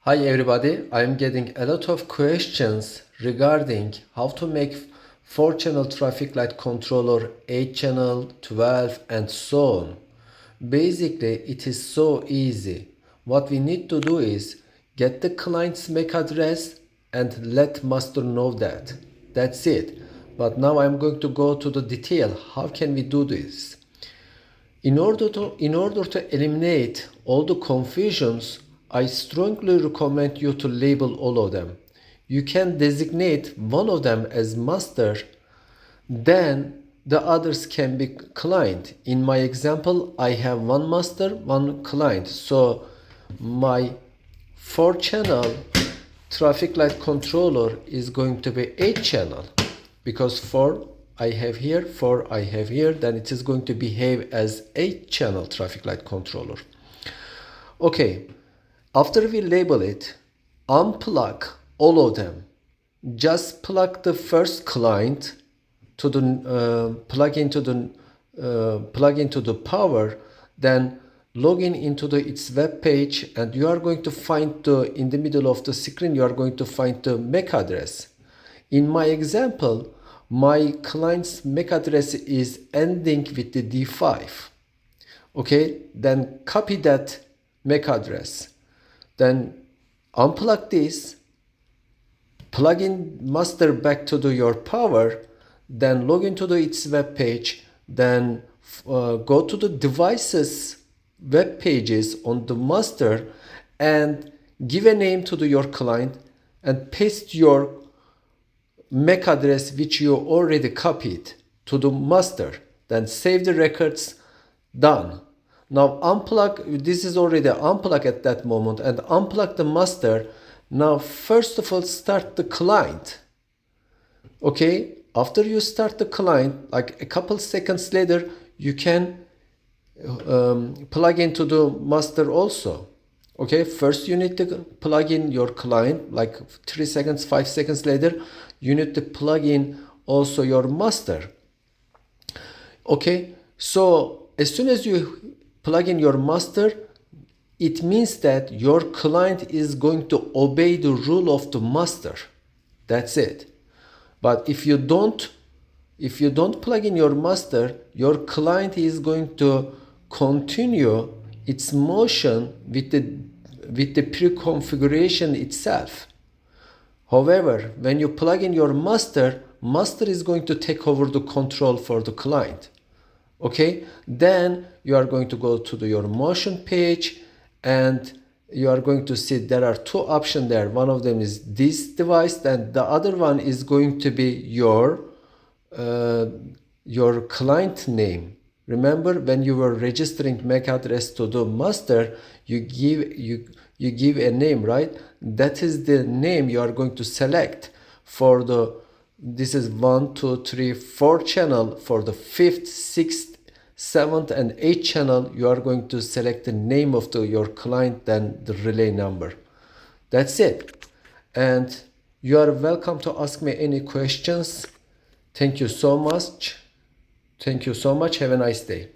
Hi everybody, I'm getting a lot of questions regarding how to make 4-channel traffic light controller, 8-channel, 12 and so on. Basically, it is so easy. What we need to do is get the client's MAC address and let master know that. That's it. But now I'm going to go to the detail. How can we do this? In order to eliminate all the confusions, I strongly recommend you to label all of them. You can designate one of them as master, then the others can be client. In my example, I have one master, one client. So my 4-channel traffic light controller is going to be 8-channel because 4 I have here, 4 I have here, then it is going to behave as 8-channel traffic light controller. Okay, after we label it, unplug all of them. Just plug the first client to the plug into the power, then log into its web page, and you are going to find in the middle of the screen you are going to find the MAC address. In my example, my client's MAC address is ending with the D5. Okay, then copy that MAC address. Then unplug this, plug in master back to your power, then log into its web page, then go to the devices web pages on the master and give a name to your client and paste your MAC address which you already copied to the master. Then save the records. Done. Now unplug, this is already unplugged at that moment, and unplug the master. Now first of all start the client. Okay, after you start the client, like a couple seconds later, you can plug into the master also. Okay, first you need to plug in your client, like 3 seconds, 5 seconds later, you need to plug in also your master. Okay, so as soon as you plug in your master, it means that your client is going to obey the rule of the master. That's it. But if you don't plug in your master, your client is going to continue its motion with the pre-configuration itself. However, when you plug in your master is going to take over the control for the client. Okay, then you are going to go to your motion page and you are going to see there are two options there. One of them is this device, and the other one is going to be your client name. Remember, when you were registering MAC address to the master, you give a name, right? That is the name you are going to select for this is 1, 2, 3, 4 channel. For the 5th, 6th, 7th and 8th channel, you are going to select the name of your client, then the relay number. That's it. And you are welcome to ask me any questions. Thank you so much. Thank you so much. Have a nice day.